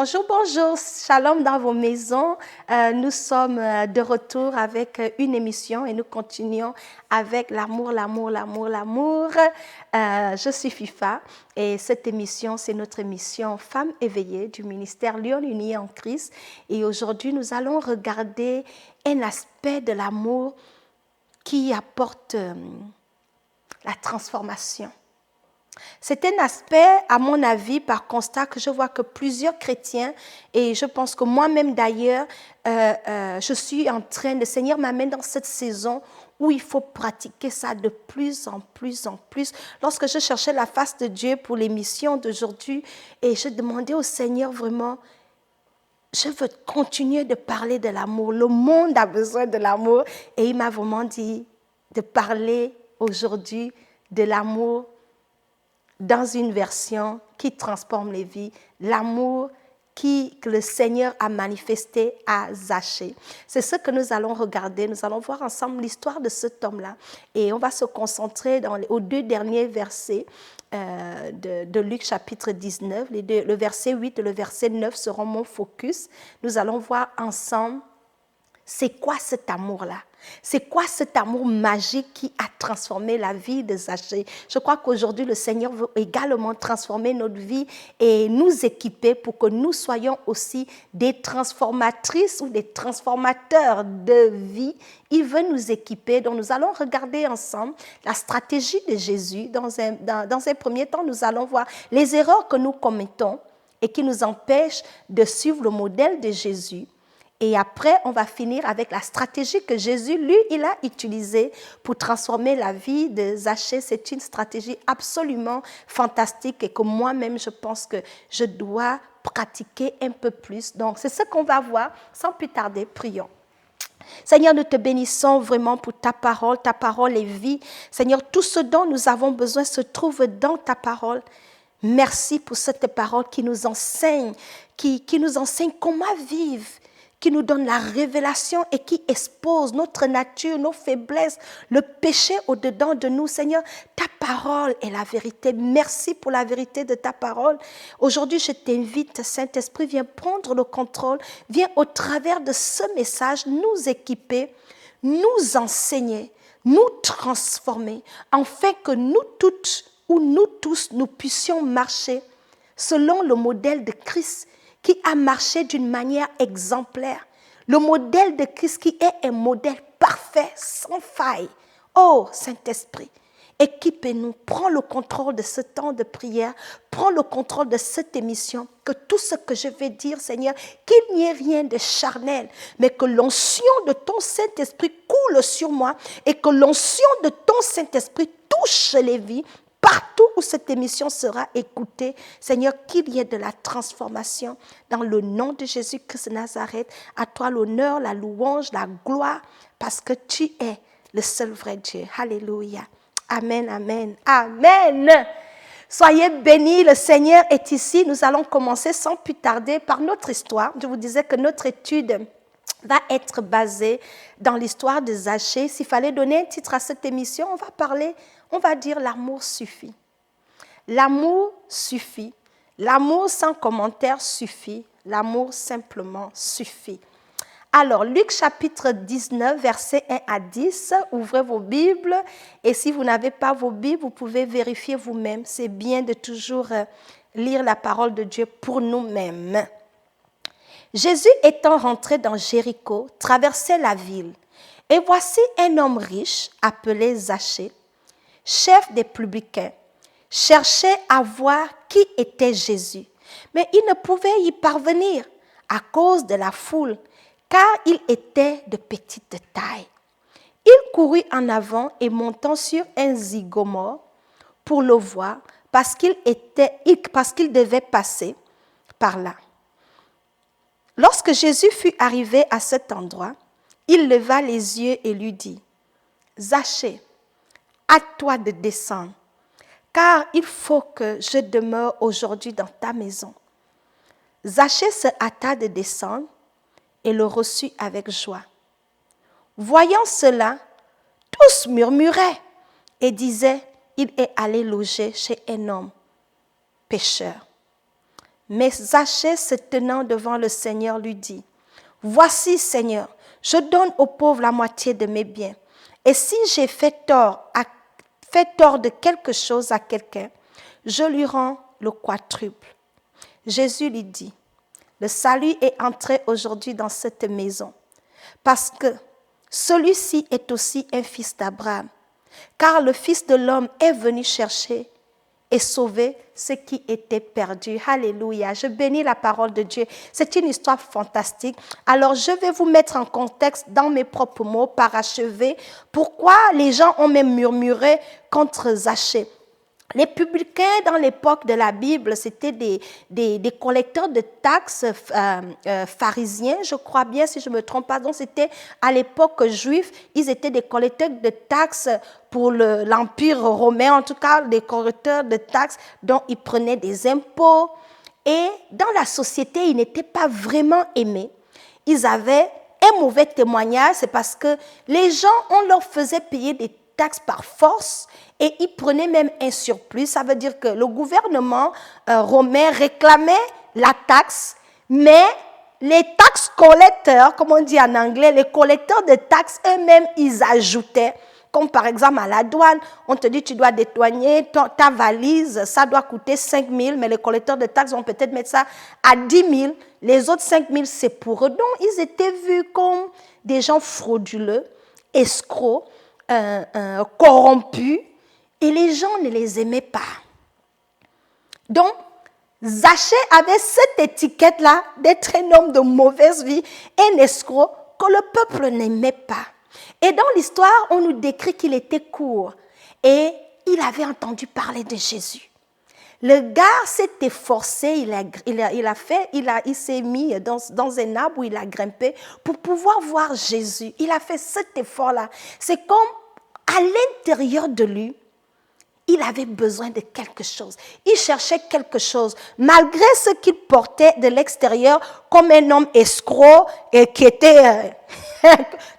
Bonjour, bonjour, shalom dans vos maisons. Nous sommes de retour avec une émission et nous continuons avec l'amour, l'amour, l'amour, l'amour. Je suis FIFA et cette émission, c'est notre émission Femmes éveillées du ministère Lyon Unis en Christ. Et aujourd'hui, nous allons regarder un aspect de l'amour qui apporte la transformation. C'est un aspect, à mon avis, par constat, que je vois que plusieurs chrétiens, et je pense que moi-même d'ailleurs, je suis en train, le Seigneur m'amène dans cette saison où il faut pratiquer ça de plus en plus en plus. Lorsque je cherchais la face de Dieu pour l'émission d'aujourd'hui, et je demandais au Seigneur vraiment, je veux continuer de parler de l'amour. Le monde a besoin de l'amour. Et il m'a vraiment dit de parler aujourd'hui de l'amour dans une version qui transforme les vies, l'amour que le Seigneur a manifesté à Zachée. C'est ce que nous allons regarder. Nous allons voir ensemble l'histoire de cet homme-là. Et on va se concentrer aux deux derniers versets de Luc chapitre 19. Le verset 8 et le verset 9 seront mon focus. Nous allons voir ensemble c'est quoi cet amour-là? C'est quoi cet amour magique qui a transformé la vie de Zachée? Je crois qu'aujourd'hui, le Seigneur veut également transformer notre vie et nous équiper pour que nous soyons aussi des transformatrices ou des transformateurs de vie. Il veut nous équiper. Donc, nous allons regarder ensemble la stratégie de Jésus. Dans un premier temps, nous allons voir les erreurs que nous commettons et qui nous empêchent de suivre le modèle de Jésus. Et après, on va finir avec la stratégie que Jésus, lui, il a utilisée pour transformer la vie de Zachée. C'est une stratégie absolument fantastique et que moi-même, je pense que je dois pratiquer un peu plus. Donc, c'est ce qu'on va voir. Sans plus tarder, prions. Seigneur, nous te bénissons vraiment pour ta parole. Ta parole est vie. Seigneur, tout ce dont nous avons besoin se trouve dans ta parole. Merci pour cette parole qui nous enseigne, qui nous enseigne comment vivre, qui nous donne la révélation et qui expose notre nature, nos faiblesses, le péché au-dedans de nous. Seigneur, ta parole est la vérité. Merci pour la vérité de ta parole. Aujourd'hui, je t'invite, Saint-Esprit, viens prendre le contrôle, viens au travers de ce message nous équiper, nous enseigner, nous transformer, afin que nous toutes ou nous tous, nous puissions marcher selon le modèle de Christ, qui a marché d'une manière exemplaire. Le modèle de Christ qui est un modèle parfait, sans faille. Oh, Saint-Esprit, équipez-nous, prends le contrôle de ce temps de prière, prends le contrôle de cette émission, que tout ce que je vais dire, Seigneur, qu'il n'y ait rien de charnel, mais que l'onction de ton Saint-Esprit coule sur moi et que l'onction de ton Saint-Esprit touche les vies, partout où cette émission sera écoutée, Seigneur, qu'il y ait de la transformation dans le nom de Jésus-Christ de Nazareth. À toi l'honneur, la louange, la gloire, parce que tu es le seul vrai Dieu. Alléluia. Amen, amen, amen. Soyez bénis, le Seigneur est ici. Nous allons commencer sans plus tarder par notre histoire. Je vous disais que notre étude va être basée dans l'histoire de Zachée. S'il fallait donner un titre à cette émission, on va dire l'amour suffit. L'amour suffit. L'amour sans commentaire suffit. L'amour simplement suffit. Alors, Luc chapitre 19, versets 1 à 10, ouvrez vos Bibles. Et si vous n'avez pas vos Bibles, vous pouvez vérifier vous-même. C'est bien de toujours lire la parole de Dieu pour nous-mêmes. Jésus étant rentré dans Jéricho, traversait la ville. Et voici un homme riche, appelé Zachée, chef des publicains, cherchait à voir qui était Jésus. Mais il ne pouvait y parvenir à cause de la foule, car il était de petite taille. Il courut en avant et montant sur un zygomore pour le voir, parce qu'il devait passer par là. Lorsque Jésus fut arrivé à cet endroit, il leva les yeux et lui dit, « Zachée, à toi de descendre, car il faut que je demeure aujourd'hui dans ta maison. » Zachée se hâta de descendre et le reçut avec joie. Voyant cela, tous murmuraient et disaient, « Il est allé loger chez un homme pécheur. » Mais Zachée, se tenant devant le Seigneur, lui dit, « Voici, Seigneur, je donne aux pauvres la moitié de mes biens. Et si j'ai fait tort de quelque chose à quelqu'un, je lui rends le quadruple. » Jésus lui dit, « Le salut est entré aujourd'hui dans cette maison, parce que celui-ci est aussi un fils d'Abraham, car le Fils de l'homme est venu chercher et sauver ce qui était perdu. » Alléluia. Je bénis la parole de Dieu. C'est une histoire fantastique. Alors, je vais vous mettre en contexte dans mes propres mots, parachever, pourquoi les gens ont même murmuré contre Zachée. Les publicains, dans l'époque de la Bible, c'était des collecteurs de taxes pharisiens, je crois bien, si je ne me trompe pas. Donc, c'était à l'époque juive, ils étaient des collecteurs de taxes pour l'Empire romain, en tout cas, des collecteurs de taxes dont ils prenaient des impôts. Et dans la société, ils n'étaient pas vraiment aimés. Ils avaient un mauvais témoignage, c'est parce que les gens, on leur faisait payer des taxes par force et ils prenaient même un surplus. Ça veut dire que le gouvernement romain réclamait la taxe, mais les taxes collecteurs, comme on dit en anglais, les collecteurs de taxes eux-mêmes, ils ajoutaient. Comme par exemple à la douane, on te dit tu dois dédouaner ta valise, ça doit coûter 5 000, mais les collecteurs de taxes vont peut-être mettre ça à 10 000. Les autres 5 000, c'est pour eux. Donc, ils étaient vus comme des gens frauduleux, escrocs, corrompus, et les gens ne les aimaient pas. Donc, Zachée avait cette étiquette-là d'être un homme de mauvaise vie, un escroc que le peuple n'aimait pas. Et dans l'histoire, on nous décrit qu'il était court et il avait entendu parler de Jésus. Le gars s'est efforcé, il s'est mis dans un arbre où il a grimpé pour pouvoir voir Jésus. Il a fait cet effort-là. C'est comme à l'intérieur de lui, il avait besoin de quelque chose. Il cherchait quelque chose. Malgré ce qu'il portait de l'extérieur comme un homme escroc et qui était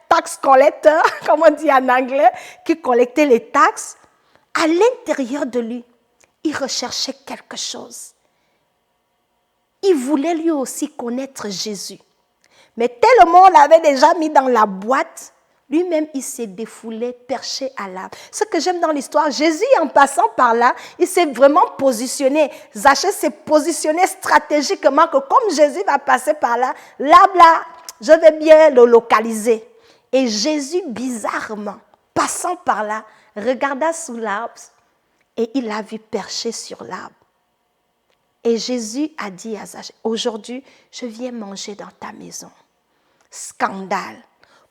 tax collector, comme on dit en anglais, qui collectait les taxes, à l'intérieur de lui, il recherchait quelque chose. Il voulait lui aussi connaître Jésus. Mais tellement on l'avait déjà mis dans la boîte, lui-même, il s'est défoulé, perché à l'arbre. Ce que j'aime dans l'histoire, Jésus, en passant par là, il s'est vraiment positionné. Zachée s'est positionné stratégiquement que comme Jésus va passer par là, l'arbre là, je vais bien le localiser. Et Jésus, bizarrement, passant par là, regarda sous l'arbre et il l'a vu perché sur l'arbre. Et Jésus a dit à Zachée, « Aujourd'hui, je viens manger dans ta maison. » Scandale.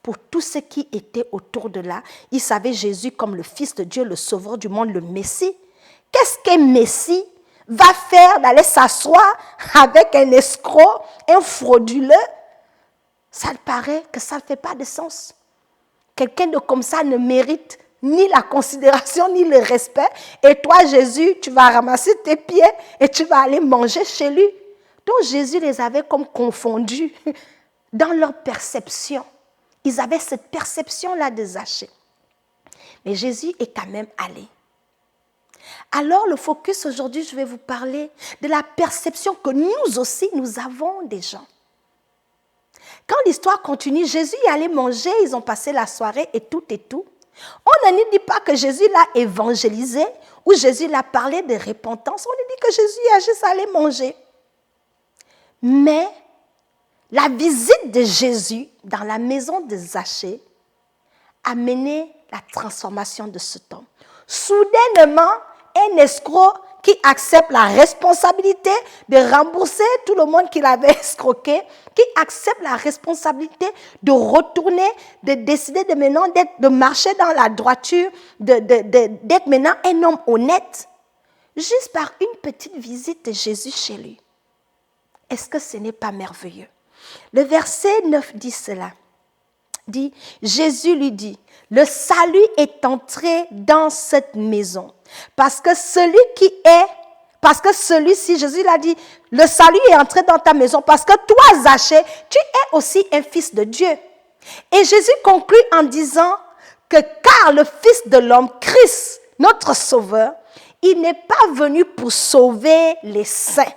Pour tous ceux qui étaient autour de là, ils savaient Jésus comme le Fils de Dieu, le Sauveur du monde, le Messie. Qu'est-ce qu'un Messie va faire d'aller s'asseoir avec un escroc, un frauduleux? Ça paraît que ça ne fait pas de sens. Quelqu'un de comme ça ne mérite ni la considération, ni le respect. Et toi, Jésus, tu vas ramasser tes pieds et tu vas aller manger chez lui. Donc Jésus les avait comme confondus dans leur perception. Ils avaient cette perception-là de Zachée. Mais Jésus est quand même allé. Alors, le focus aujourd'hui, je vais vous parler de la perception que nous aussi, nous avons des gens. Quand l'histoire continue, Jésus est allé manger, ils ont passé la soirée et tout et tout. On ne dit pas que Jésus l'a évangélisé ou Jésus l'a parlé de repentance. On dit que Jésus a juste allé manger. Mais la visite de Jésus dans la maison de Zachée a mené la transformation de cet homme. Soudainement, un escroc qui accepte la responsabilité de rembourser tout le monde qu'il avait escroqué, qui accepte la responsabilité de retourner, de décider de maintenant de marcher dans la droiture, d'être maintenant un homme honnête, juste par une petite visite de Jésus chez lui. Est-ce que ce n'est pas merveilleux? Le verset 9 dit cela. Dit, Jésus lui dit, le salut est entré dans cette maison. Parce que celui-ci, Jésus l'a dit, le salut est entré dans ta maison. Parce que toi, Zachée, tu es aussi un fils de Dieu. Et Jésus conclut en disant que car le Fils de l'homme, Christ, notre Sauveur, il n'est pas venu pour sauver les saints,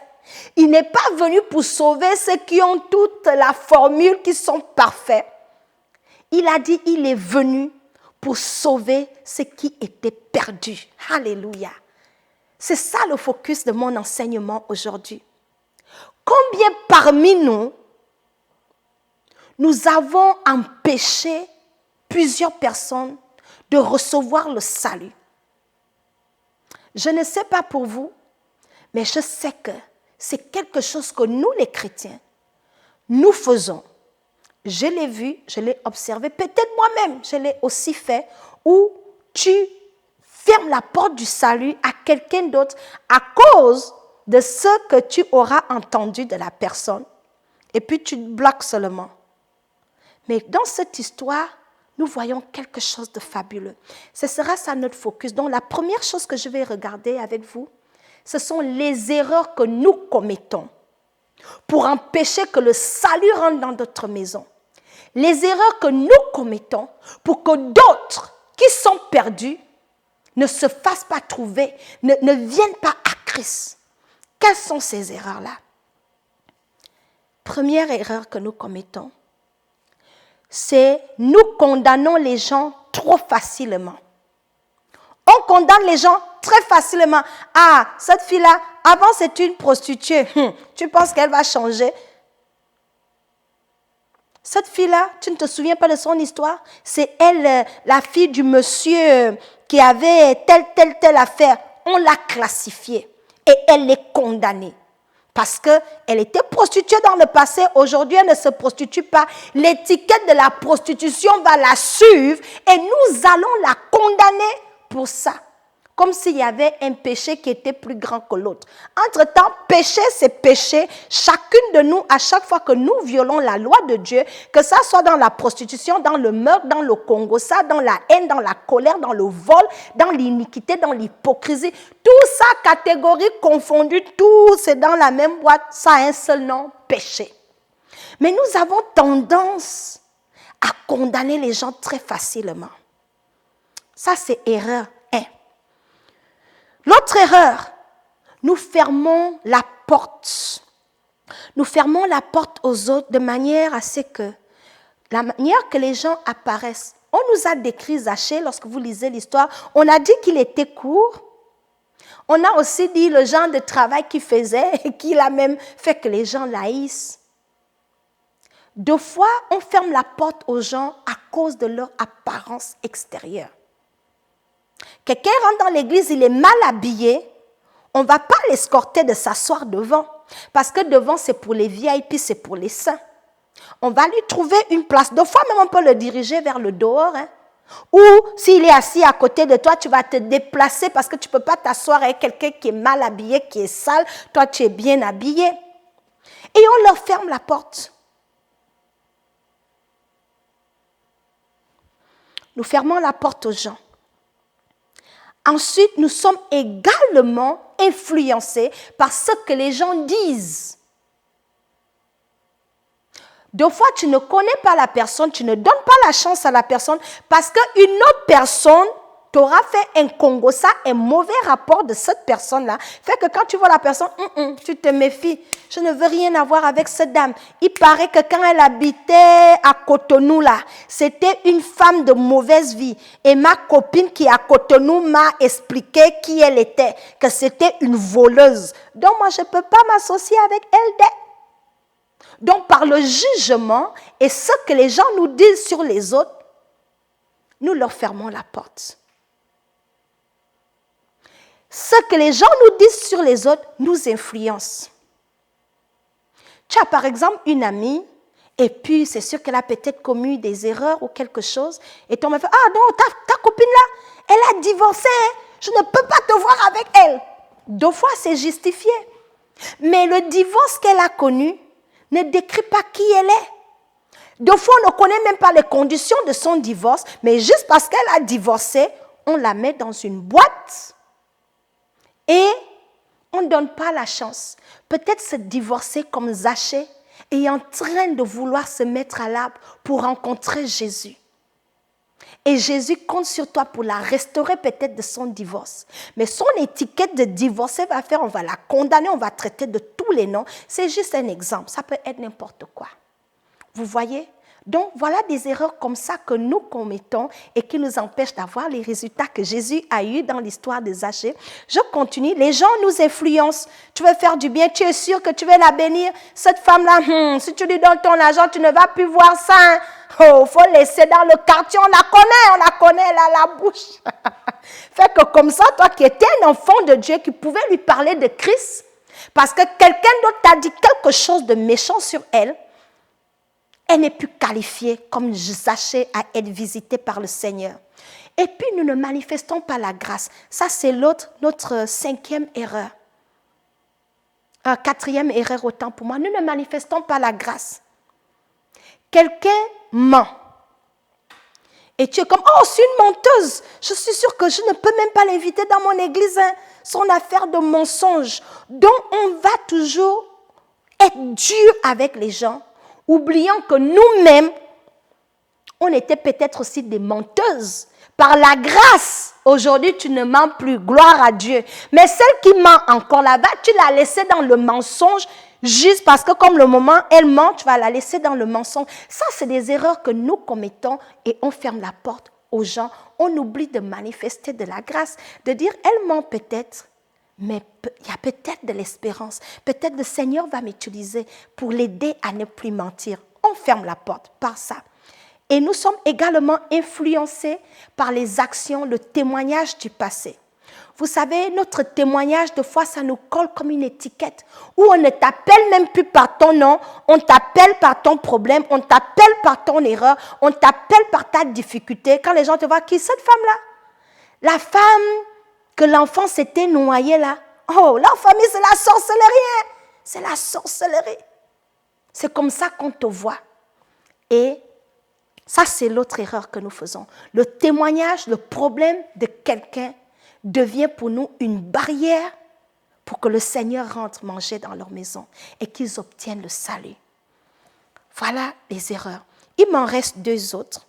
Il n'est pas venu pour sauver ceux qui ont toute la formule, qui sont parfaits. Il a dit, il est venu pour sauver ceux qui étaient perdus. Alléluia. C'est ça le focus de mon enseignement aujourd'hui. Combien parmi nous, nous avons empêché plusieurs personnes de recevoir le salut? Je ne sais pas pour vous, mais je sais que c'est quelque chose que nous, les chrétiens, nous faisons. Je l'ai vu, je l'ai observé, peut-être moi-même, je l'ai aussi fait, où tu fermes la porte du salut à quelqu'un d'autre à cause de ce que tu auras entendu de la personne, et puis tu te bloques seulement. Mais dans cette histoire, nous voyons quelque chose de fabuleux. Ce sera ça notre focus. Donc la première chose que je vais regarder avec vous, ce sont les erreurs que nous commettons pour empêcher que le salut rentre dans notre maison. Les erreurs que nous commettons pour que d'autres qui sont perdus ne se fassent pas trouver, ne viennent pas à Christ. Quelles sont ces erreurs-là? Première erreur que nous commettons, c'est nous condamnons les gens trop facilement. On condamne les gens très facilement. Ah, cette fille-là, avant c'était une prostituée. Tu penses qu'elle va changer? Cette fille-là, tu ne te souviens pas de son histoire? C'est elle, la fille du monsieur qui avait telle affaire. On l'a classifiée et elle est condamnée. Parce qu'elle était prostituée dans le passé, aujourd'hui elle ne se prostitue pas. L'étiquette de la prostitution va la suivre et nous allons la condamner pour ça. Comme s'il y avait un péché qui était plus grand que l'autre. Entre-temps, péché, c'est péché. Chacune de nous, à chaque fois que nous violons la loi de Dieu, que ça soit dans la prostitution, dans le meurtre, dans le Congo, ça, dans la haine, dans la colère, dans le vol, dans l'iniquité, dans l'hypocrisie, tout ça, catégorie confondue, tout c'est dans la même boîte, ça a un seul nom, péché. Mais nous avons tendance à condamner les gens très facilement. Ça, c'est erreur 1. L'autre erreur, nous fermons la porte. Nous fermons la porte aux autres de manière à ce que, la manière que les gens apparaissent. On nous a décrit Zachée, lorsque vous lisez l'histoire, on a dit qu'il était court. On a aussi dit le genre de travail qu'il faisait et qu'il a même fait que les gens l'haïssent. Deux fois, on ferme la porte aux gens à cause de leur apparence extérieure. Quelqu'un rentre dans l'église, il est mal habillé, on ne va pas l'escorter de s'asseoir devant. Parce que devant, c'est pour les VIP, c'est pour les saints. On va lui trouver une place. Deux fois, même on peut le diriger vers le dehors. Ou s'il est assis à côté de toi, tu vas te déplacer parce que tu ne peux pas t'asseoir avec quelqu'un qui est mal habillé, qui est sale. Toi, tu es bien habillé. Et on leur ferme la porte. Nous fermons la porte aux gens. Ensuite, nous sommes également influencés par ce que les gens disent. Deux fois, tu ne connais pas la personne, tu ne donnes pas la chance à la personne parce qu'une autre personne t'aura fait un Congo, ça, un mauvais rapport de cette personne-là. Fait que quand tu vois la personne, tu te méfies. Je ne veux rien avoir avec cette dame. Il paraît que quand elle habitait à Cotonou, là, c'était une femme de mauvaise vie. Et ma copine qui est à Cotonou m'a expliqué qui elle était, que c'était une voleuse. Donc moi, je ne peux pas m'associer avec elle. Donc par le jugement et ce que les gens nous disent sur les autres, nous leur fermons la porte. Ce que les gens nous disent sur les autres nous influence. Tu as par exemple une amie, et puis c'est sûr qu'elle a peut-être commis des erreurs ou quelque chose, et toi me fait, ah non, ta copine là, elle a divorcé, je ne peux pas te voir avec elle. Deux fois c'est justifié. Mais le divorce qu'elle a connu ne décrit pas qui elle est. Deux fois on ne connaît même pas les conditions de son divorce, mais juste parce qu'elle a divorcé, on la met dans une boîte. Et on ne donne pas la chance. Peut-être se divorcer comme Zachée et en train de vouloir se mettre à l'arbre pour rencontrer Jésus. Et Jésus compte sur toi pour la restaurer peut-être de son divorce. Mais son étiquette de divorcé va faire, on va la condamner, on va traiter de tous tous les noms, c'est juste un exemple. Ça peut être n'importe quoi. Vous voyez? Donc, voilà des erreurs comme ça que nous commettons et qui nous empêchent d'avoir les résultats que Jésus a eus dans l'histoire de Zachée. Je continue. Les gens nous influencent. Tu veux faire du bien, tu es sûr que tu veux la bénir. Cette femme-là, si tu lui donnes ton argent, tu ne vas plus voir ça. Hein. Oh, faut laisser dans le quartier, on la connaît, elle a la bouche. Fait que comme ça, toi qui étais un enfant de Dieu, qui pouvait lui parler de Christ, parce que quelqu'un d'autre t'a dit quelque chose de méchant sur elle, elle n'est plus qualifiée comme Zachée à être visitée par le Seigneur. Et puis, nous ne manifestons pas la grâce. Ça, c'est notre cinquième erreur. Quatrième erreur autant pour moi. Nous ne manifestons pas la grâce. Quelqu'un ment. Et tu es comme, oh, c'est une menteuse. Je suis sûre que je ne peux même pas l'inviter dans mon église. Hein. Son affaire de mensonge. Donc, on va toujours être dur avec les gens, oubliant que nous-mêmes, on était peut-être aussi des menteuses. Par la grâce, aujourd'hui, tu ne mens plus. Gloire à Dieu. Mais celle qui ment encore là-bas, tu l'as laissée dans le mensonge juste parce que comme le moment, elle ment, tu vas la laisser dans le mensonge. Ça, c'est des erreurs que nous commettons et on ferme la porte aux gens. On oublie de manifester de la grâce, de dire, elle ment peut-être, mais il y a peut-être de l'espérance. Peut-être le Seigneur va m'utiliser pour l'aider à ne plus mentir. On ferme la porte par ça. Et nous sommes également influencés par les actions, le témoignage du passé. Vous savez, notre témoignage, de fois, ça nous colle comme une étiquette, où on ne t'appelle même plus par ton nom, on t'appelle par ton problème, on t'appelle par ton erreur, on t'appelle par ta difficulté. Quand les gens te voient, qui est cette femme-là? La femme que l'enfant s'était noyé là. Oh, leur famille, c'est la sorcellerie. Hein? C'est la sorcellerie. C'est comme ça qu'on te voit. Et ça, c'est l'autre erreur que nous faisons. Le témoignage, le problème de quelqu'un devient pour nous une barrière pour que le Seigneur rentre manger dans leur maison et qu'ils obtiennent le salut. Voilà les erreurs. Il m'en reste deux autres.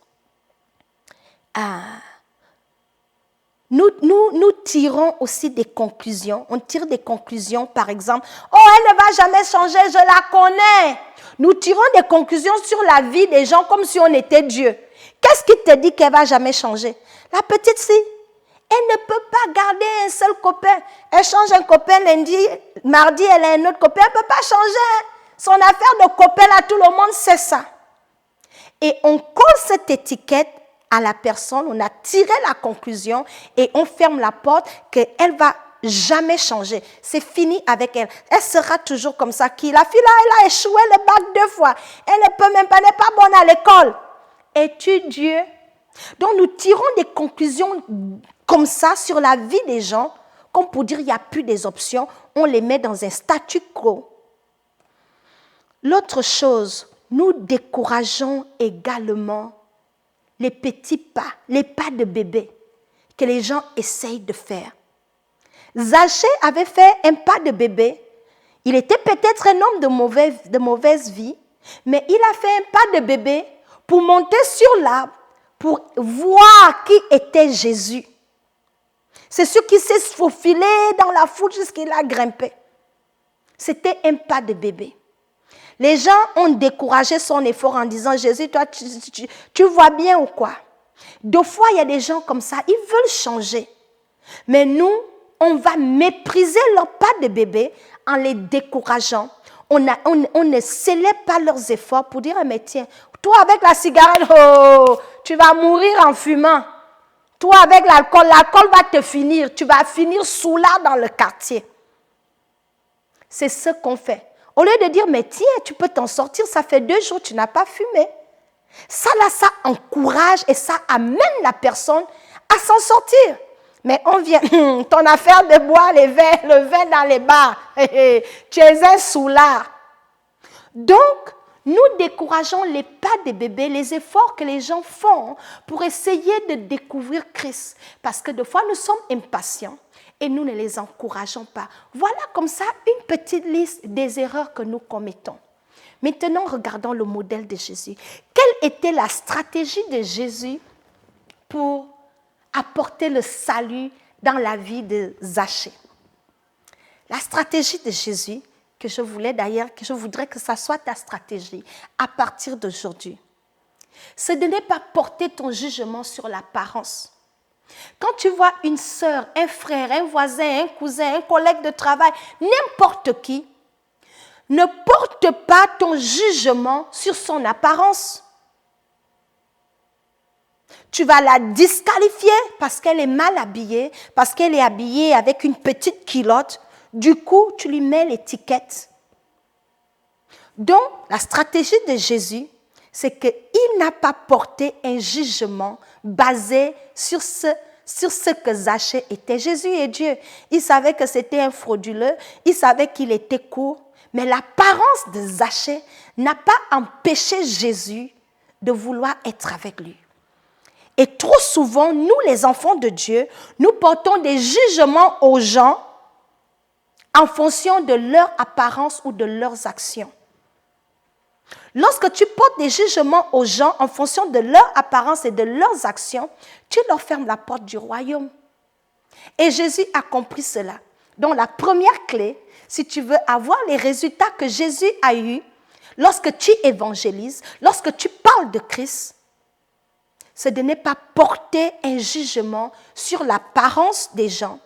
Nous tirons aussi des conclusions. On tire des conclusions, par exemple. Oh, elle ne va jamais changer, je la connais. Nous tirons des conclusions sur la vie des gens comme si on était Dieu. Qu'est-ce qui te dit qu'elle ne va jamais changer? La petite fille, elle ne peut pas garder un seul copain. Elle change un copain lundi, mardi, elle a un autre copain. Elle ne peut pas changer. Son affaire de copain, là, tout le monde sait ça. Et on colle cette étiquette à la personne, on a tiré la conclusion et on ferme la porte qu'elle va jamais changer. C'est fini avec elle. Elle sera toujours comme ça. La fille là, elle a échoué le bac 2 fois. Elle ne peut même pas, elle n'est pas bonne à l'école. Es-tu Dieu? Donc nous tirons des conclusions comme ça sur la vie des gens, comme pour dire il n'y a plus des options. On les met dans un statu quo. L'autre chose, nous décourageons également les petits pas, les pas de bébé que les gens essayent de faire. Zachée avait fait un pas de bébé. Il était peut-être un homme de mauvaise vie, mais il a fait un pas de bébé pour monter sur l'arbre, pour voir qui était Jésus. C'est sûr qu'il s'est faufilé dans la foule jusqu'il a grimpé. C'était un pas de bébé. Les gens ont découragé son effort en disant, Jésus, toi, tu vois bien ou quoi? Deux fois, il y a des gens comme ça, ils veulent changer. Mais nous, on va mépriser leur pas de bébé en les décourageant. On ne célèbre pas leurs efforts pour dire, mais tiens, toi avec la cigarette, oh, tu vas mourir en fumant. Toi avec l'alcool va te finir. Tu vas finir soulard dans le quartier. C'est ce qu'on fait. Au lieu de dire, mais tiens, tu peux t'en sortir, ça fait 2 jours, tu n'as pas fumé. Ça, là, ça encourage et ça amène la personne à s'en sortir. Mais on vient, ton affaire de boire le vin dans les bars, tu es un soulard. Donc, nous décourageons les pas des bébés, les efforts que les gens font pour essayer de découvrir Christ. Parce que des fois, nous sommes impatients. Et nous ne les encourageons pas. Voilà comme ça une petite liste des erreurs que nous commettons. Maintenant, regardons le modèle de Jésus. Quelle était la stratégie de Jésus pour apporter le salut dans la vie de Zachée? La stratégie de Jésus, que je voudrais que ça soit ta stratégie à partir d'aujourd'hui. C'est de ne pas porter ton jugement sur l'apparence. Quand tu vois une sœur, un frère, un voisin, un cousin, un collègue de travail, n'importe qui, ne porte pas ton jugement sur son apparence. Tu vas la disqualifier parce qu'elle est mal habillée, parce qu'elle est habillée avec une petite culotte. Du coup, tu lui mets l'étiquette. Donc, la stratégie de Jésus, c'est qu'il n'a pas porté un jugement basé sur ce que Zachée était. Jésus est Dieu. Il savait que c'était un frauduleux, il savait qu'il était court, mais l'apparence de Zachée n'a pas empêché Jésus de vouloir être avec lui. Et trop souvent, nous, les enfants de Dieu, nous portons des jugements aux gens en fonction de leur apparence ou de leurs actions. Lorsque tu portes des jugements aux gens en fonction de leur apparence et de leurs actions, tu leur fermes la porte du royaume. Et Jésus a compris cela. Donc la première clé, si tu veux avoir les résultats que Jésus a eus lorsque tu évangélises, lorsque tu parles de Christ, c'est de ne pas porter un jugement sur l'apparence des gens,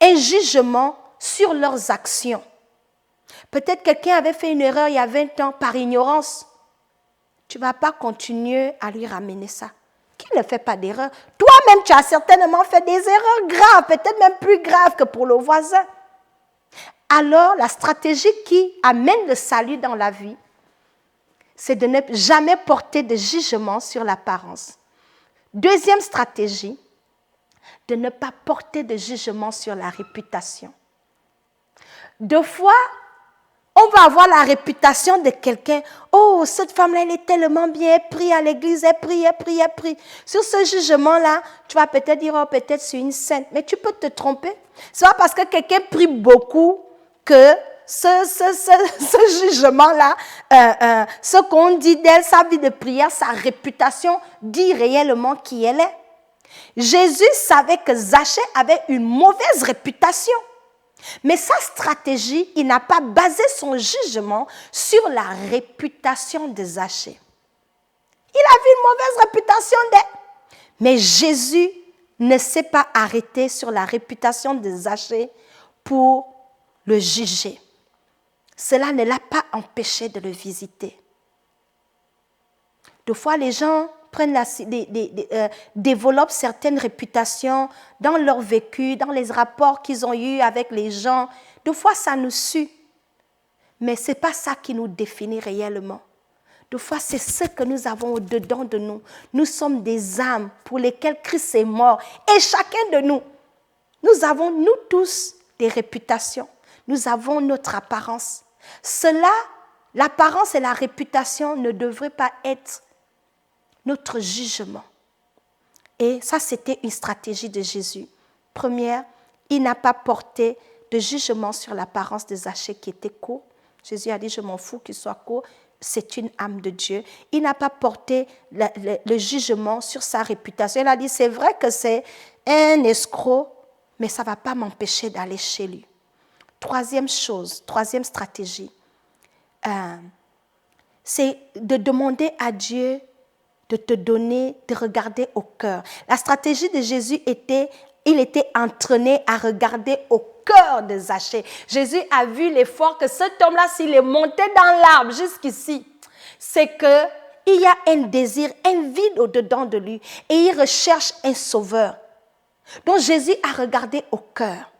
un jugement sur leurs actions. Peut-être quelqu'un avait fait une erreur il y a 20 ans par ignorance. Tu ne vas pas continuer à lui ramener ça. Qui ne fait pas d'erreur? Toi-même, tu as certainement fait des erreurs graves, peut-être même plus graves que pour le voisin. Alors, la stratégie qui amène le salut dans la vie, c'est de ne jamais porter de jugement sur l'apparence. Deuxième stratégie, de ne pas porter de jugement sur la réputation. Deux fois, on va avoir la réputation de quelqu'un. Oh, cette femme-là, elle est tellement bien, elle prie à l'église, elle prie. Sur ce jugement-là, tu vas peut-être dire, oh, peut-être c'est une sainte. Mais tu peux te tromper. C'est pas parce que quelqu'un prie beaucoup que ce jugement-là, ce qu'on dit d'elle, sa vie de prière, sa réputation, dit réellement qui elle est. Jésus savait que Zachée avait une mauvaise réputation. Mais sa stratégie, il n'a pas basé son jugement sur la réputation de Zachée. Il avait une mauvaise réputation d'elle. Mais Jésus ne s'est pas arrêté sur la réputation de Zachée pour le juger. Cela ne l'a pas empêché de le visiter. Des fois, les gens développent certaines réputations dans leur vécu, dans les rapports qu'ils ont eus avec les gens. Des fois, ça nous sue. Mais ce n'est pas ça qui nous définit réellement. Des fois, c'est ce que nous avons au-dedans de nous. Nous sommes des âmes pour lesquelles Christ est mort. Et chacun de nous, nous avons, nous tous, des réputations. Nous avons notre apparence. Cela, l'apparence et la réputation ne devraient pas être notre jugement. Et ça, c'était une stratégie de Jésus. Première, il n'a pas porté de jugement sur l'apparence de Zachée qui était court. Jésus a dit, je m'en fous qu'il soit court, c'est une âme de Dieu. Il n'a pas porté le jugement sur sa réputation. Il a dit, c'est vrai que c'est un escroc, mais ça ne va pas m'empêcher d'aller chez lui. Troisième chose, troisième stratégie, c'est de demander à Dieu de te donner, de regarder au cœur. La stratégie de Jésus était, il était entraîné à regarder au cœur de Zachée. Jésus a vu l'effort que cet homme-là, s'il est monté dans l'arbre jusqu'ici, c'est qu'il y a un désir, un vide au-dedans de lui et il recherche un sauveur. Donc Jésus a regardé au cœur.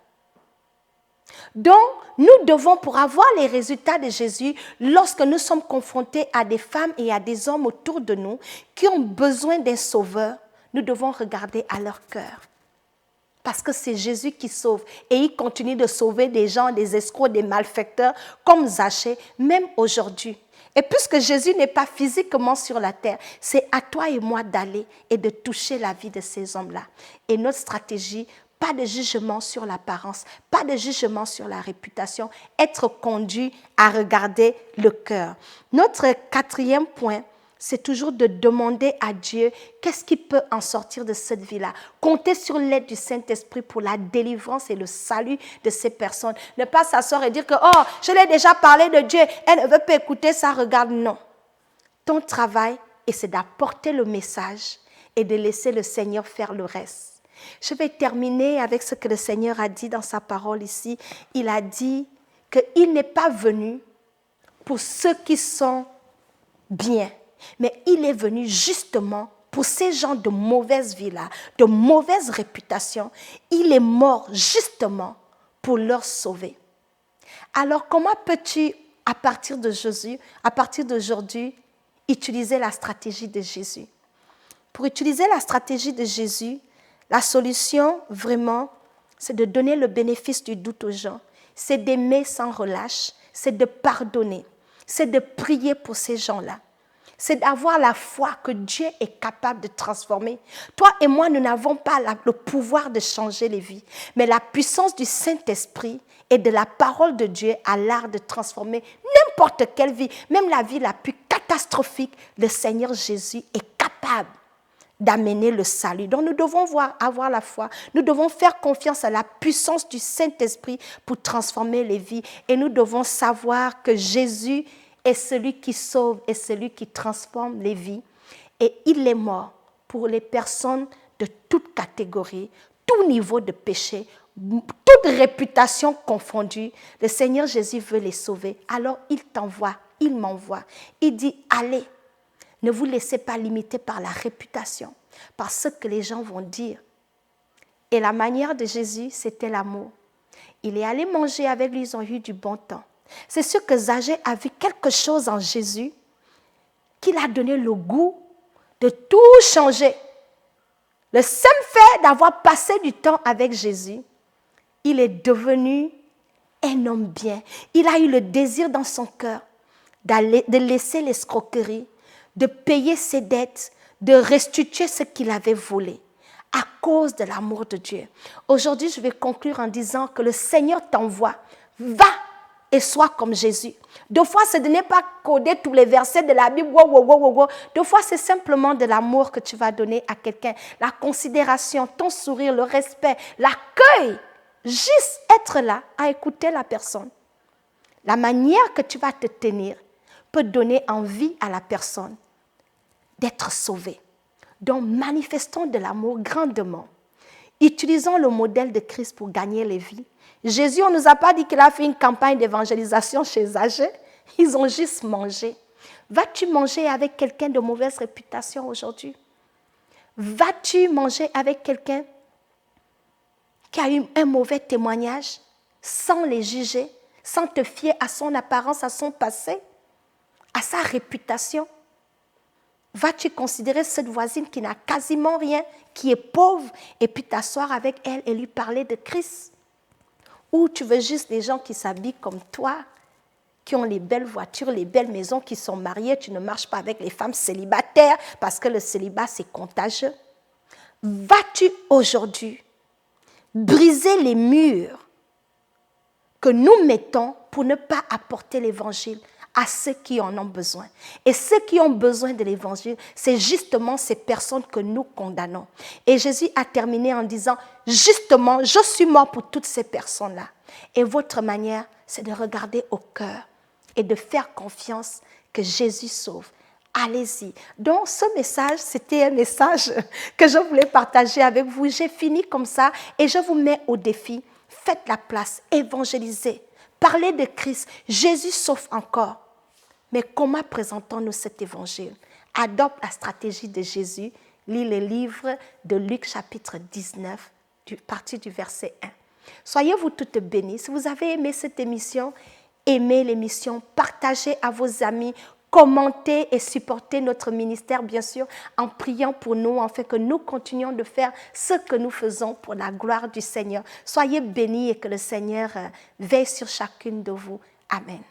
Donc, nous devons, pour avoir les résultats de Jésus, lorsque nous sommes confrontés à des femmes et à des hommes autour de nous qui ont besoin d'un sauveur, nous devons regarder à leur cœur. Parce que c'est Jésus qui sauve. Et il continue de sauver des gens, des escrocs, des malfaiteurs, comme Zachée, même aujourd'hui. Et puisque Jésus n'est pas physiquement sur la terre, c'est à toi et moi d'aller et de toucher la vie de ces hommes-là. Et notre stratégie, pas de jugement sur l'apparence, pas de jugement sur la réputation, être conduit à regarder le cœur. Notre quatrième point, c'est toujours de demander à Dieu qu'est-ce qui peut en sortir de cette vie-là. Compter sur l'aide du Saint-Esprit pour la délivrance et le salut de ces personnes. Ne pas s'asseoir et dire que, oh, je l'ai déjà parlé de Dieu, elle ne veut pas écouter ça, regarde. Non. Ton travail, c'est d'apporter le message et de laisser le Seigneur faire le reste. Je vais terminer avec ce que le Seigneur a dit dans sa parole ici. Il a dit qu'il n'est pas venu pour ceux qui sont bien, mais il est venu justement pour ces gens de mauvaise vie-là, de mauvaise réputation. Il est mort justement pour leur sauver. Alors comment peux-tu, à partir de Jésus, à partir d'aujourd'hui, utiliser la stratégie de Jésus? Pour utiliser la stratégie de Jésus, la solution vraiment, c'est de donner le bénéfice du doute aux gens. C'est d'aimer sans relâche, c'est de pardonner, c'est de prier pour ces gens-là. C'est d'avoir la foi que Dieu est capable de transformer. Toi et moi, nous n'avons pas le pouvoir de changer les vies, mais la puissance du Saint-Esprit et de la parole de Dieu a l'art de transformer n'importe quelle vie, même la vie la plus catastrophique. Le Seigneur Jésus est capable d'amener le salut. Donc nous devons avoir la foi. Nous devons faire confiance à la puissance du Saint-Esprit pour transformer les vies. Et nous devons savoir que Jésus est celui qui sauve et celui qui transforme les vies. Et il est mort pour les personnes de toute catégorie, tout niveau de péché, toute réputation confondue. Le Seigneur Jésus veut les sauver. Alors il t'envoie, il m'envoie. Il dit, allez, ne vous laissez pas limiter par la réputation, par ce que les gens vont dire. Et la manière de Jésus, c'était l'amour. Il est allé manger avec lui, ils ont eu du bon temps. C'est sûr que Zaché a vu quelque chose en Jésus qui l'a donné le goût de tout changer. Le seul fait d'avoir passé du temps avec Jésus, il est devenu un homme bien. Il a eu le désir dans son cœur de laisser l'escroquerie, de payer ses dettes, de restituer ce qu'il avait volé à cause de l'amour de Dieu. Aujourd'hui, je vais conclure en disant que le Seigneur t'envoie. Va et sois comme Jésus. Deux fois, ce n'est pas coder tous les versets de la Bible. Deux fois, c'est simplement de l'amour que tu vas donner à quelqu'un. La considération, ton sourire, le respect, l'accueil. Juste être là à écouter la personne. La manière que tu vas te tenir peut donner envie à la personne d'être sauvée. Donc, manifestons de l'amour grandement. Utilisons le modèle de Christ pour gagner les vies. Jésus, on ne nous a pas dit qu'il a fait une campagne d'évangélisation chez Zaché. Ils ont juste mangé. Vas-tu manger avec quelqu'un de mauvaise réputation aujourd'hui? Vas-tu manger avec quelqu'un qui a eu un mauvais témoignage sans les juger, sans te fier à son apparence, à son passé, à sa réputation? Vas-tu considérer cette voisine qui n'a quasiment rien, qui est pauvre, et puis t'asseoir avec elle et lui parler de Christ? Ou tu veux juste des gens qui s'habillent comme toi, qui ont les belles voitures, les belles maisons, qui sont mariés, tu ne marches pas avec les femmes célibataires parce que le célibat, c'est contagieux. Vas-tu aujourd'hui briser les murs que nous mettons pour ne pas apporter l'évangile à ceux qui en ont besoin? Et ceux qui ont besoin de l'évangile, c'est justement ces personnes que nous condamnons. Et Jésus a terminé en disant, justement, je suis mort pour toutes ces personnes-là. Et votre manière, c'est de regarder au cœur et de faire confiance que Jésus sauve. Allez-y. Donc, ce message, c'était un message que je voulais partager avec vous. J'ai fini comme ça et je vous mets au défi. Faites la place, évangélisez, parlez de Christ. Jésus sauve encore. Mais comment présentons-nous cet évangile? Adopte la stratégie de Jésus. Lis le livre de Luc chapitre 19, partie du verset 1. Soyez-vous toutes bénies. Si vous avez aimé cette émission, aimez l'émission, partagez à vos amis, commentez et supportez notre ministère, bien sûr, en priant pour nous, afin que nous continuions de faire ce que nous faisons pour la gloire du Seigneur. Soyez bénis et que le Seigneur veille sur chacune de vous. Amen.